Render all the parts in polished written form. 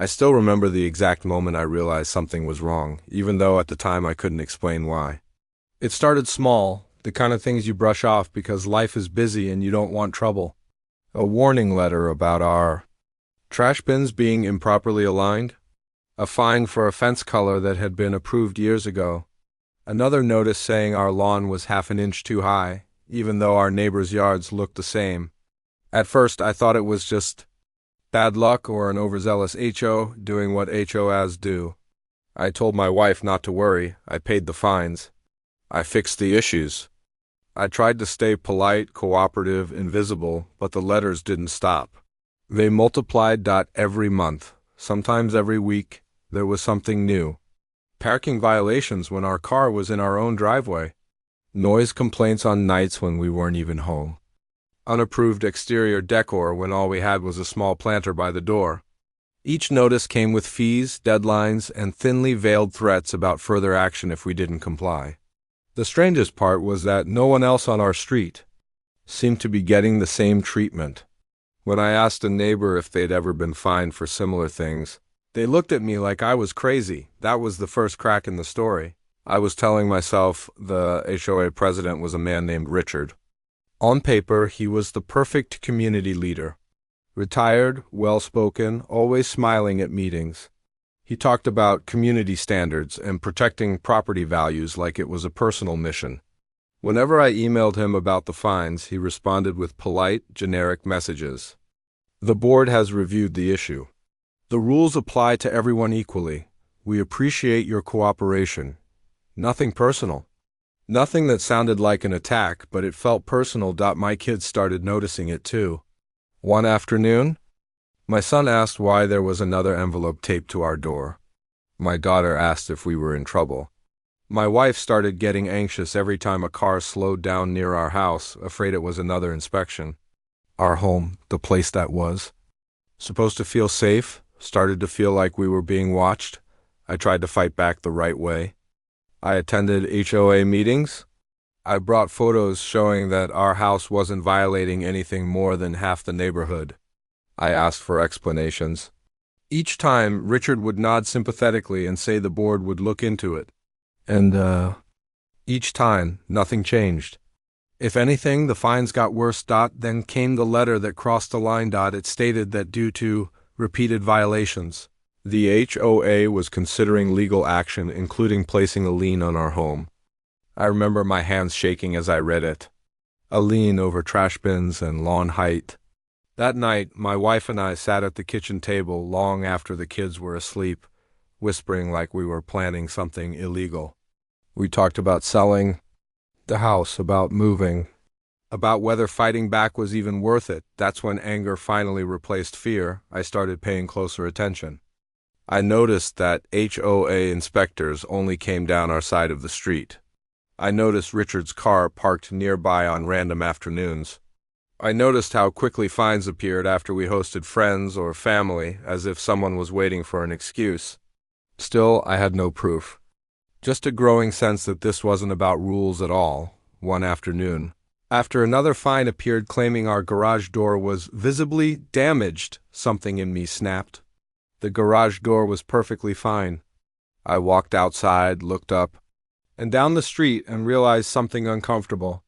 I still remember the exact moment I realized something was wrong, even though at the time I couldn't explain why. It started small, the kind of things you brush off because life is busy and you don't want trouble. A warning letter about our trash bins being improperly aligned, a fine for a fence color that had been approved years ago, another notice saying our lawn was half an inch too high, even though our neighbors' yards looked the same. At first, I thought it was just bad luck or an overzealous HO doing what HOAs do. I told my wife not to worry. I paid the fines. I fixed the issues. I tried to stay polite, cooperative, and visible, but the letters didn't stop. They multiplied. Every month, sometimes every week, there was something new. Parking violations when our car was in our own driveway. Noise complaints on nights when we weren't even home. Unapproved exterior decor when all we had was a small planter by the door. Each notice came with fees, deadlines, and thinly veiled threats about further action if we didn't comply. The strangest part was that no one else on our street seemed to be getting the same treatment. When I asked a neighbor if they'd ever been fined for similar things, they looked at me like I was crazy. That was the first crack in the story. I was telling myself the HOA president was a man named Richard. On paper, he was the perfect community leader. Retired, well-spoken, always smiling at meetings. He talked about community standards and protecting property values like it was a personal mission. Whenever I emailed him about the fines, he responded with polite, generic messages. The board has reviewed the issue. The rules apply to everyone equally. We appreciate your cooperation. Nothing personal. Nothing that sounded like an attack, but it felt personal. My kids started noticing it too. One afternoon, my son asked why there was another envelope taped to our door. My daughter asked if we were in trouble. My wife started getting anxious every time a car slowed down near our house, afraid it was another inspection. Our home, the place that was supposed to feel safe, started to feel like we were being watched. I tried to fight back the right way. I attended HOA meetings. I brought photos showing that our house wasn't violating anything more than half the neighborhood. I asked for explanations. Each time, Richard would nod sympathetically and say the board would look into it. And, each time, nothing changed. If anything, the fines got worse. Then came the letter that crossed the line. It stated that due to repeated violations, the HOA was considering legal action, including placing a lien on our home. I remember my hands shaking as I read it. A lien over trash bins and lawn height. That night, my wife and I sat at the kitchen table long after the kids were asleep, whispering like we were planning something illegal. We talked about selling the house, about moving, about whether fighting back was even worth it. That's when anger finally replaced fear. I started paying closer attention. I noticed that HOA inspectors only came down our side of the street. I noticed Richard's car parked nearby on random afternoons. I noticed how quickly fines appeared after we hosted friends or family, as if someone was waiting for an excuse. Still, I had no proof. Just a growing sense that this wasn't about rules at all. One afternoon, after another fine appeared claiming our garage door was visibly damaged, something in me snapped. The garage door was perfectly fine. I walked outside, looked up, and down the street and realized something uncomfortable.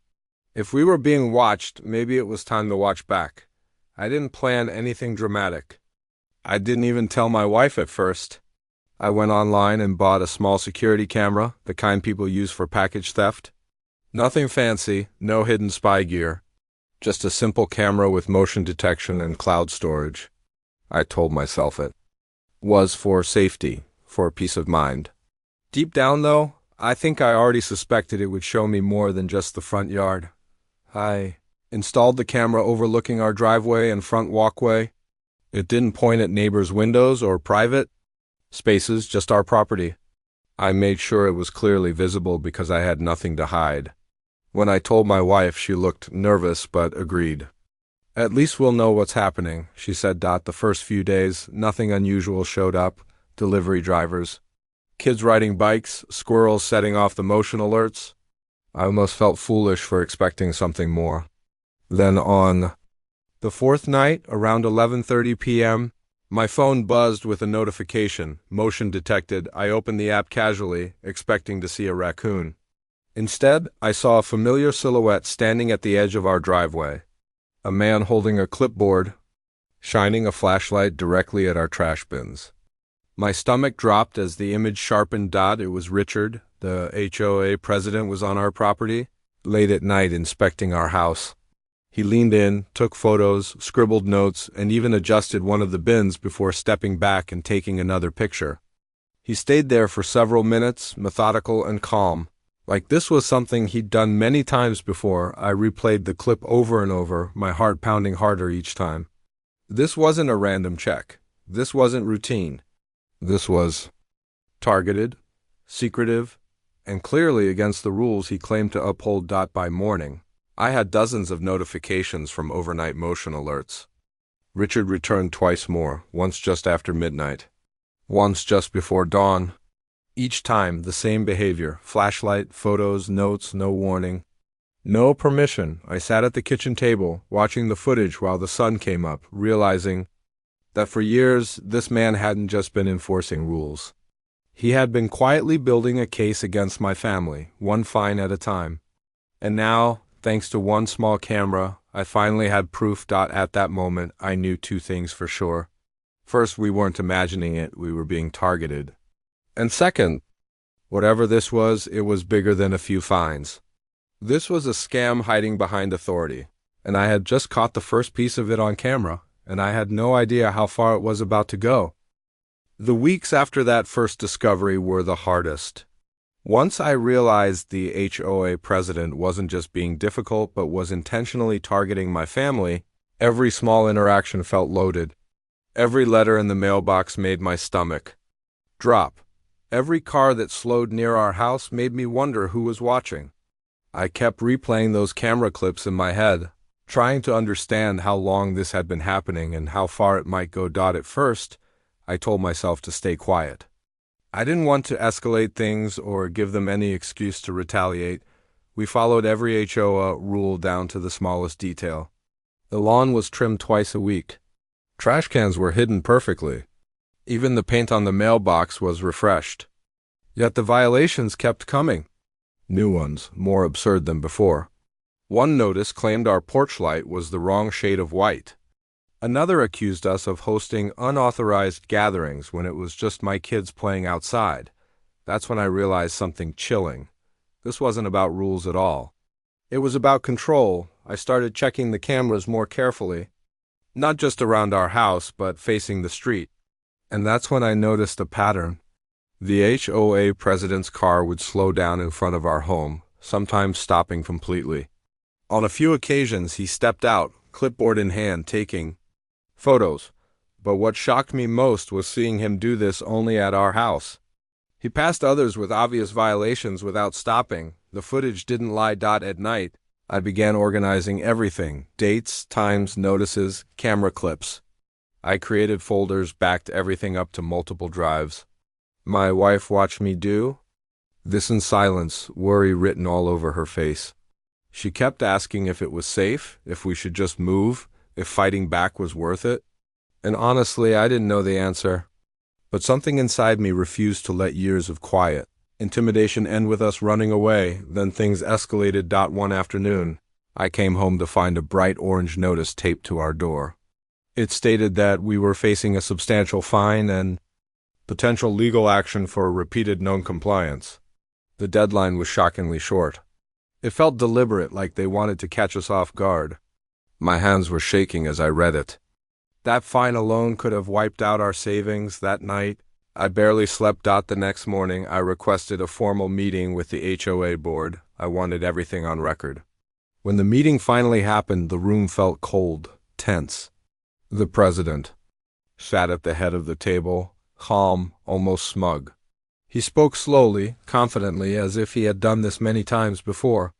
If we were being watched, maybe it was time to watch back. I didn't plan anything dramatic. I didn't even tell my wife at first. I went online and bought a small security camera, the kind people use for package theft. Nothing fancy, no hidden spy gear. Just a simple camera with motion detection and cloud storage. I told myself it was for safety, for peace of mind. Deep down, though, I think I already suspected it would show me more than just the front yard. I installed the camera overlooking our driveway and front walkway. It didn't point at neighbors' windows or private spaces, just our property. I made sure it was clearly visible because I had nothing to hide. When I told my wife, she looked nervous but agreed. At least we'll know what's happening, she said. The first few days, nothing unusual showed up. Delivery drivers, kids riding bikes, squirrels setting off the motion alerts. I almost felt foolish for expecting something more. Then on the fourth night, around 11:30 p.m., My phone buzzed with a notification. Motion detected. I opened the app casually, expecting to see a raccoon. Instead, I saw a familiar silhouette standing at the edge of our driveway. A man holding a clipboard, shining a flashlight directly at our trash bins. My stomach dropped as the image sharpened. It was Richard, the HOA president, was on our property, late at night inspecting our house. He leaned in, took photos, scribbled notes, and even adjusted one of the bins before stepping back and taking another picture. He stayed there for several minutes, methodical and calm. Like this was something he'd done many times before. I replayed the clip over and over, my heart pounding harder each time. This wasn't a random check. This wasn't routine. This was targeted, secretive, and clearly against the rules he claimed to uphold. By morning, I had dozens of notifications from overnight motion alerts. Richard returned twice more, once just after midnight, once just before dawn. Each time, the same behavior: flashlight, photos, notes, no warning. No permission. I sat at the kitchen table, watching the footage while the sun came up, realizing that for years, this man hadn't just been enforcing rules. He had been quietly building a case against my family, one fine at a time. And now, thanks to one small camera, I finally had proof. At that moment, I knew two things for sure. First, we weren't imagining it, we were being targeted. And second, whatever this was, it was bigger than a few fines. This was a scam hiding behind authority, and I had just caught the first piece of it on camera, and I had no idea how far it was about to go. The weeks after that first discovery were the hardest. Once I realized the HOA president wasn't just being difficult but was intentionally targeting my family, every small interaction felt loaded. Every letter in the mailbox made my stomach drop. Every car that slowed near our house made me wonder who was watching. I kept replaying those camera clips in my head, trying to understand how long this had been happening and how far it might go. At first, I told myself to stay quiet. I didn't want to escalate things or give them any excuse to retaliate. We followed every HOA rule down to the smallest detail. The lawn was trimmed twice a week. Trash cans were hidden perfectly. Even the paint on the mailbox was refreshed. Yet the violations kept coming. New ones, more absurd than before. One notice claimed our porch light was the wrong shade of white. Another accused us of hosting unauthorized gatherings when it was just my kids playing outside. That's when I realized something chilling. This wasn't about rules at all. It was about control. I started checking the cameras more carefully, not just around our house, but facing the street. And that's when I noticed a pattern. The HOA president's car would slow down in front of our home, sometimes stopping completely. On a few occasions, he stepped out, clipboard in hand, taking photos. But what shocked me most was seeing him do this only at our house. He passed others with obvious violations without stopping. The footage didn't lie. At night, I began organizing everything: dates, times, notices, camera clips. I created folders, backed everything up to multiple drives. My wife watched me do this in silence, worry written all over her face. She kept asking if it was safe, if we should just move, if fighting back was worth it. And honestly, I didn't know the answer. But something inside me refused to let years of quiet, intimidation end with us running away. Then things escalated. One afternoon, I came home to find a bright orange notice taped to our door. It stated that we were facing a substantial fine and potential legal action for repeated non-compliance. The deadline was shockingly short. It felt deliberate, like they wanted to catch us off guard. My hands were shaking as I read it. That fine alone could have wiped out our savings. That night, I barely slept. The next morning, I requested a formal meeting with the HOA board. I wanted everything on record. When the meeting finally happened, the room felt cold, tense. The president sat at the head of the table, calm, almost smug. He spoke slowly, confidently, as if he had done this many times before.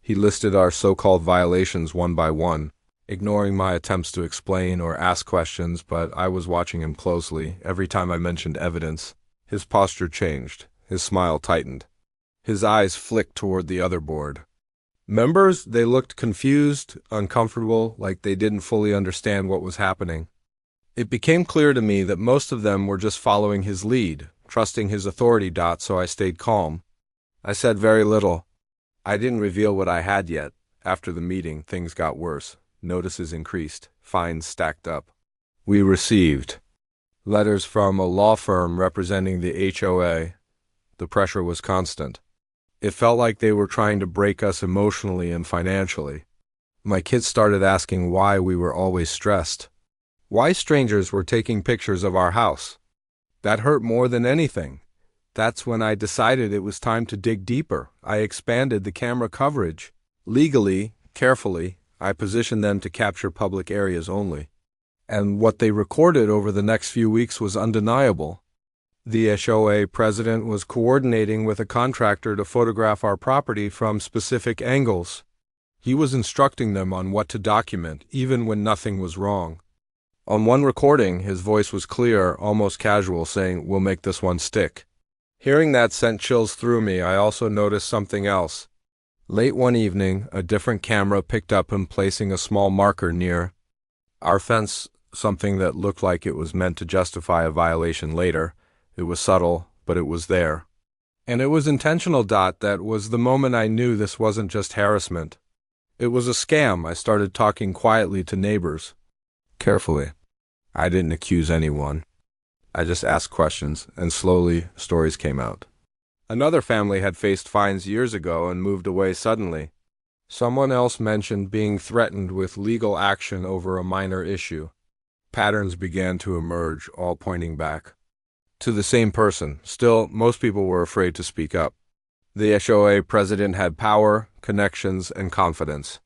He listed our so-called violations one by one, ignoring my attempts to explain or ask questions, but I was watching him closely. Every time I mentioned evidence, his posture changed, his smile tightened. His eyes flicked toward the other board members. They looked confused, uncomfortable, like they didn't fully understand what was happening. It became clear to me that most of them were just following his lead, trusting his authority. So I stayed calm. I said very little. I didn't reveal what I had yet. After the meeting, things got worse. Notices increased. Fines stacked up. We received letters from a law firm representing the HOA. The pressure was constant. It felt like they were trying to break us emotionally and financially. My kids started asking why we were always stressed. Why strangers were taking pictures of our house. That hurt more than anything. That's when I decided it was time to dig deeper. I expanded the camera coverage. Legally, carefully, I positioned them to capture public areas only. And what they recorded over the next few weeks was undeniable. The HOA president was coordinating with a contractor to photograph our property from specific angles. He was instructing them on what to document, even when nothing was wrong. On one recording, his voice was clear, almost casual, saying, "We'll make this one stick." Hearing that sent chills through me. I also noticed something else. Late one evening, a different camera picked up him placing a small marker near our fence, something that looked like it was meant to justify a violation later. It was subtle, but it was there. And it was intentional. That was the moment I knew this wasn't just harassment. It was a scam. I started talking quietly to neighbors. Carefully. I didn't accuse anyone. I just asked questions, and slowly stories came out. Another family had faced fines years ago and moved away suddenly. Someone else mentioned being threatened with legal action over a minor issue. Patterns began to emerge, all pointing back to the same person. Still, most people were afraid to speak up. The HOA president had power, connections, and confidence.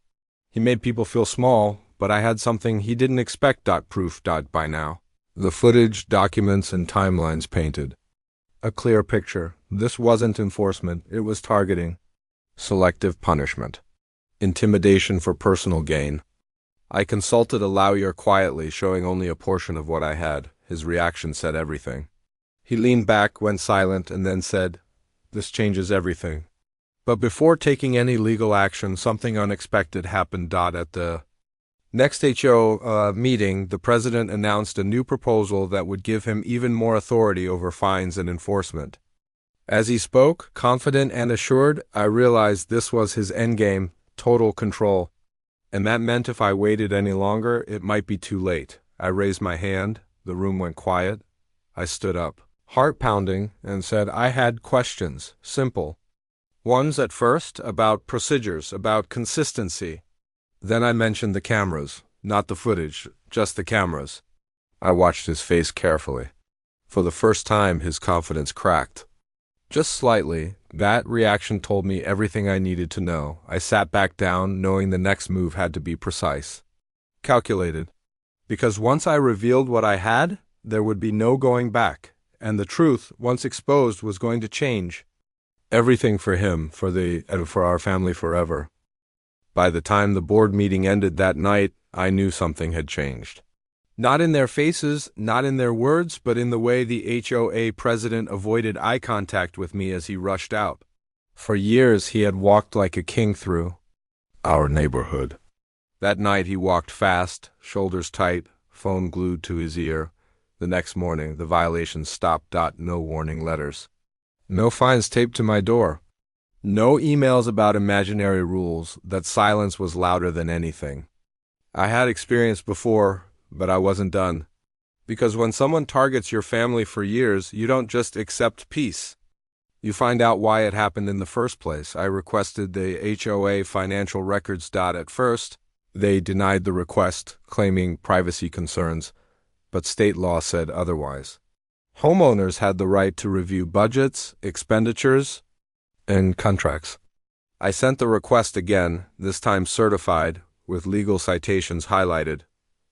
He made people feel small, but I had something he didn't expect. Proof. By now. The footage, documents, and timelines painted a clear picture. This wasn't enforcement, it was targeting. Selective punishment. Intimidation for personal gain. I consulted a lawyer quietly, showing only a portion of what I had. His reaction said everything. He leaned back, went silent, and then said, "This changes everything." But before taking any legal action, something unexpected happened. At the next HOA meeting, the president announced a new proposal that would give him even more authority over fines and enforcement. As he spoke, confident and assured, I realized this was his endgame, total control. And that meant if I waited any longer, it might be too late. I raised my hand, the room went quiet. I stood up, heart pounding, and said I had questions, simple ones at first, about procedures, about consistency. Then I mentioned the cameras, not the footage, just the cameras. I watched his face carefully. For the first time, his confidence cracked. Just slightly. That reaction told me everything I needed to know. I sat back down, knowing the next move had to be precise. Calculated. Because once I revealed what I had, there would be no going back. And the truth, once exposed, was going to change everything for him, and for our family forever. By the time the board meeting ended that night, I knew something had changed. Not in their faces, not in their words, but in the way the HOA president avoided eye contact with me as he rushed out. For years he had walked like a king through our neighborhood. That night he walked fast, shoulders tight, phone glued to his ear. The next morning the violations stopped. No warning letters. No fines taped to my door. No emails about imaginary rules. That silence was louder than anything. I had experience before, but I wasn't done. Because when someone targets your family for years, you don't just accept peace. You find out why it happened in the first place. I requested the HOA financial records. At first, they denied the request, claiming privacy concerns, but state law said otherwise. Homeowners had the right to review budgets, expenditures, and contracts. I sent the request again, this time certified, with legal citations highlighted.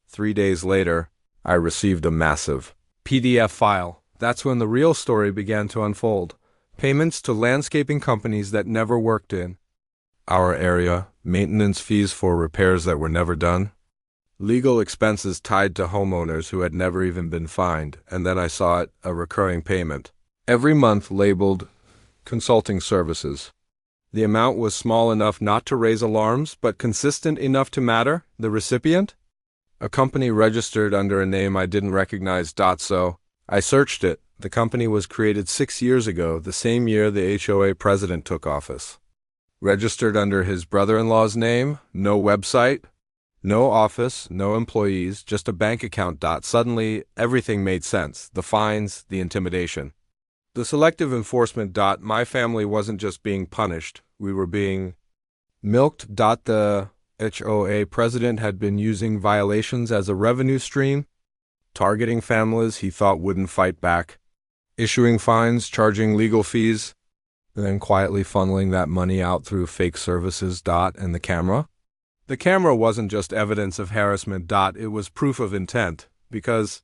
3 days later, I received a massive PDF file. That's when the real story began to unfold. Payments to landscaping companies that never worked in our area, maintenance fees for repairs that were never done, legal expenses tied to homeowners who had never even been fined, and then I saw it, a recurring payment. Every month labeled consulting services. The amount was small enough not to raise alarms, but consistent enough to matter. The recipient? A company registered under a name I didn't recognize. So I searched it. The company was created 6 years ago, the same year the HOA president took office. Registered under his brother-in-law's name, no website, no office, no employees, just a bank account. Suddenly, everything made sense. The fines, the intimidation. The selective enforcement. My family wasn't just being punished, we were being milked. The HOA president had been using violations as a revenue stream, targeting families he thought wouldn't fight back, issuing fines, charging legal fees, and then quietly funneling that money out through fake services. And the camera? The camera wasn't just evidence of harassment. It was proof of intent, because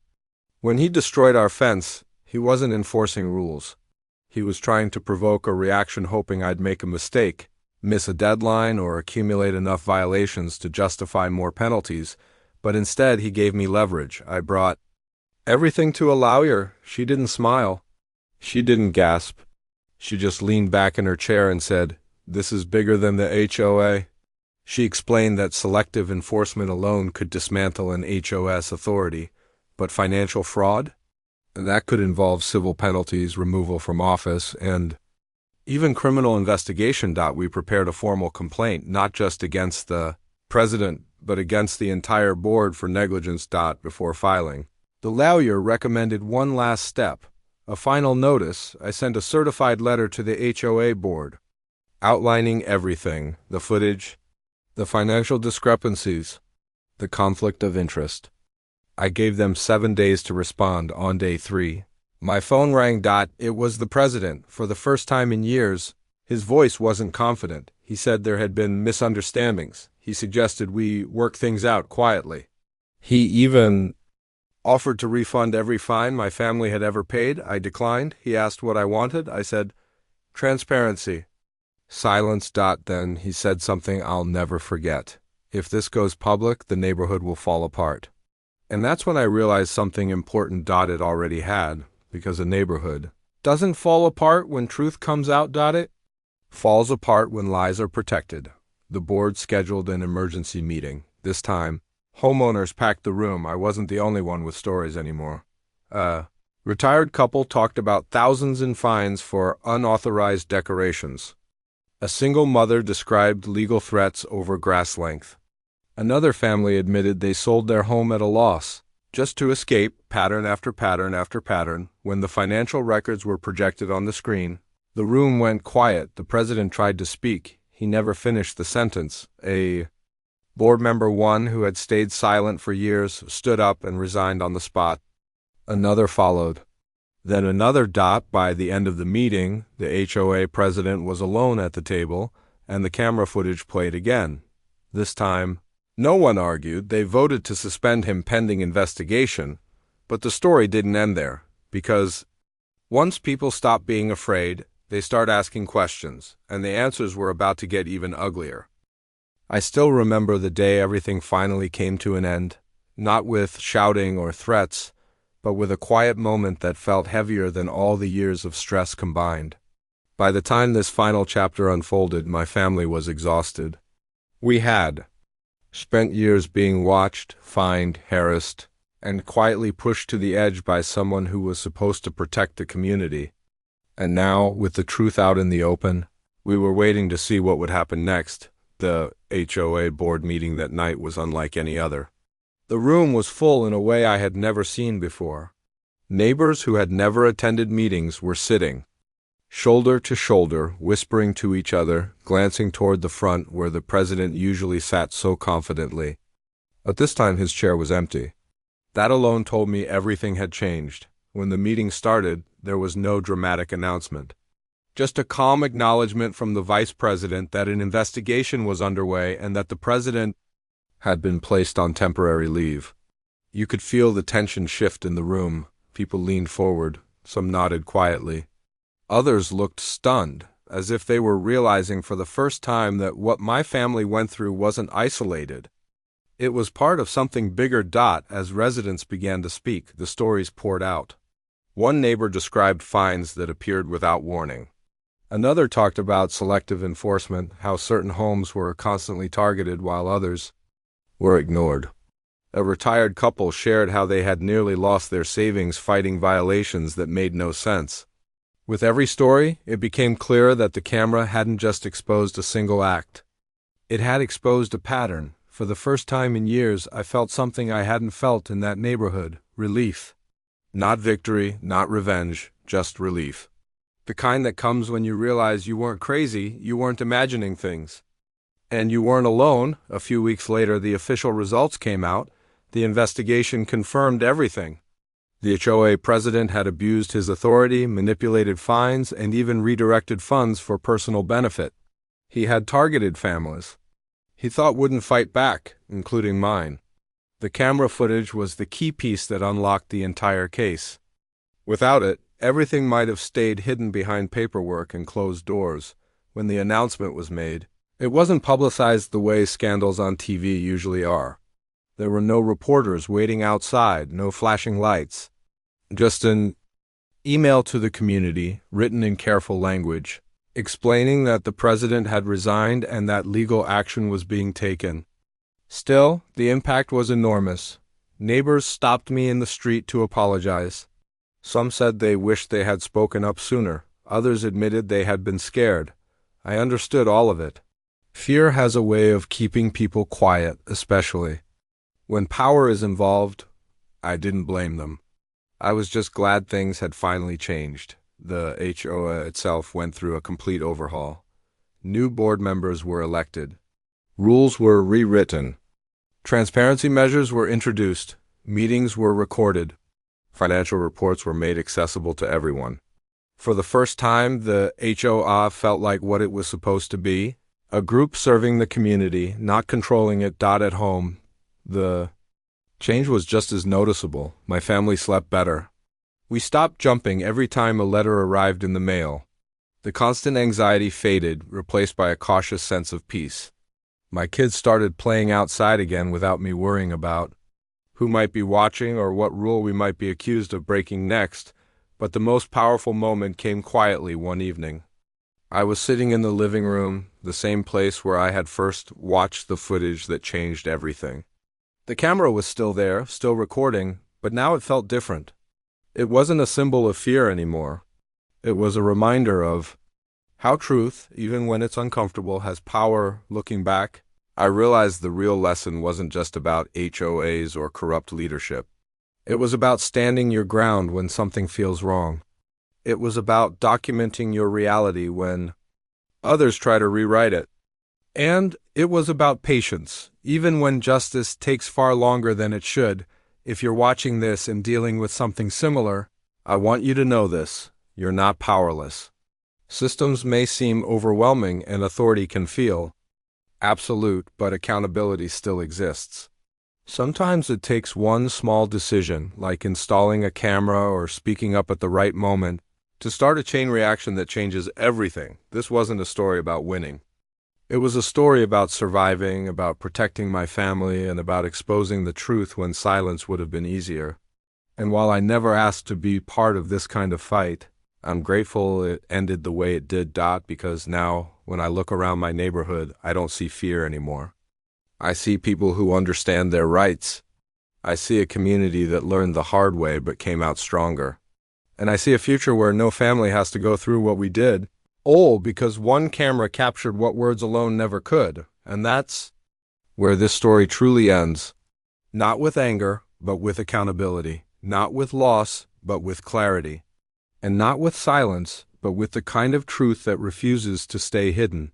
when he destroyed our fence, he wasn't enforcing rules. He was trying to provoke a reaction, hoping I'd make a mistake, miss a deadline, or accumulate enough violations to justify more penalties, but instead he gave me leverage. I brought everything to a lawyer. She didn't smile. She didn't gasp. She just leaned back in her chair and said, "This is bigger than the HOA." She explained that selective enforcement alone could dismantle an HOS authority, but financial fraud? That could involve civil penalties, removal from office, and even criminal investigation. We prepared a formal complaint, not just against the president, but against the entire board for negligence. Before filing, the lawyer recommended one last step, a final notice. I sent a certified letter to the HOA board, outlining everything: the footage, the financial discrepancies, the conflict of interest. I gave them 7 days to respond. On day 3, my phone rang. It was the president. For the first time in years, his voice wasn't confident. He said there had been misunderstandings. He suggested we work things out quietly. He even offered to refund every fine my family had ever paid. I declined. He asked what I wanted. I said, transparency. Silence. Then he said something I'll never forget. If this goes public, the neighborhood will fall apart. And that's when I realized something important. It already had, because a neighborhood doesn't fall apart when truth comes out. It falls apart when lies are protected. The board scheduled an emergency meeting. This time, homeowners packed the room. I wasn't the only one with stories anymore. A retired couple talked about thousands in fines for unauthorized decorations. A single mother described legal threats over grass length. Another family admitted they sold their home at a loss, just to escape pattern after pattern after pattern. When the financial records were projected on the screen, the room went quiet. The president tried to speak. He never finished the sentence. A board member, one who had stayed silent for years, stood up and resigned on the spot. Another followed. Then another. By the end of the meeting, the HOA president was alone at the table, and the camera footage played again. This time, no one argued. They voted to suspend him pending investigation. But the story didn't end there, because once people stop being afraid, they start asking questions, and the answers were about to get even uglier. I still remember the day everything finally came to an end, not with shouting or threats, but with a quiet moment that felt heavier than all the years of stress combined. By the time this final chapter unfolded, my family was exhausted. We had spent years being watched, fined, harassed, and quietly pushed to the edge by someone who was supposed to protect the community. And now, with the truth out in the open, we were waiting to see what would happen next. The HOA board meeting that night was unlike any other. The room was full in a way I had never seen before. Neighbors who had never attended meetings were sitting, shoulder to shoulder, whispering to each other, glancing toward the front where the president usually sat so confidently. But this time his chair was empty. That alone told me everything had changed. When the meeting started, there was no dramatic announcement. Just a calm acknowledgement from the vice president that an investigation was underway and that the president had been placed on temporary leave. You could feel the tension shift in the room. People leaned forward. Some nodded quietly. Others looked stunned, as if they were realizing for the first time that what my family went through wasn't isolated. It was part of something bigger. As residents began to speak, the stories poured out. One neighbor described fines that appeared without warning. Another talked about selective enforcement, how certain homes were constantly targeted while others were ignored. A retired couple shared how they had nearly lost their savings fighting violations that made no sense. With every story, it became clear that the camera hadn't just exposed a single act. It had exposed a pattern. For the first time in years, I felt something I hadn't felt in that neighborhood: relief. Not victory, not revenge, just relief. The kind that comes when you realize you weren't crazy, you weren't imagining things. And you weren't alone. A few weeks later, the official results came out. The investigation confirmed everything. The HOA president had abused his authority, manipulated fines, and even redirected funds for personal benefit. He had targeted families he thought wouldn't fight back, including mine. The camera footage was the key piece that unlocked the entire case. Without it, everything might have stayed hidden behind paperwork and closed doors. When the announcement was made, it wasn't publicized the way scandals on TV usually are. There were no reporters waiting outside, no flashing lights. Just an email to the community, written in careful language, explaining that the president had resigned and that legal action was being taken. Still, the impact was enormous. Neighbors stopped me in the street to apologize. Some said they wished they had spoken up sooner. Others admitted they had been scared. I understood all of it. Fear has a way of keeping people quiet, especially when power is involved. I didn't blame them. I was just glad things had finally changed. The HOA itself went through a complete overhaul. New board members were elected. Rules were rewritten. Transparency measures were introduced. Meetings were recorded. Financial reports were made accessible to everyone. For the first time, the HOA felt like what it was supposed to be: a group serving the community, not controlling it. At home, the change was just as noticeable. My family slept better. We stopped jumping every time a letter arrived in the mail. The constant anxiety faded, replaced by a cautious sense of peace. My kids started playing outside again without me worrying about who might be watching or what rule we might be accused of breaking next. But the most powerful moment came quietly one evening. I was sitting in the living room, the same place where I had first watched the footage that changed everything. The camera was still there, still recording, but now it felt different. It wasn't a symbol of fear anymore. It was a reminder of how truth, even when it's uncomfortable, has power. Looking back, I realized the real lesson wasn't just about HOAs or corrupt leadership. It was about standing your ground when something feels wrong. It was about documenting your reality when others try to rewrite it. And it was about patience, even when justice takes far longer than it should. If you're watching this and dealing with something similar, I want you to know this: you're not powerless. Systems may seem overwhelming and authority can feel absolute, but accountability still exists. Sometimes it takes one small decision, like installing a camera or speaking up at the right moment, to start a chain reaction that changes everything. This wasn't a story about winning. It was a story about surviving, about protecting my family, and about exposing the truth when silence would have been easier. And while I never asked to be part of this kind of fight, I'm grateful it ended the way it did. Because now, when I look around my neighborhood, I don't see fear anymore. I see people who understand their rights. I see a community that learned the hard way but came out stronger. And I see a future where no family has to go through what we did, all because one camera captured what words alone never could. And that's where this story truly ends. Not with anger, but with accountability. Not with loss, but with clarity. And not with silence, but with the kind of truth that refuses to stay hidden.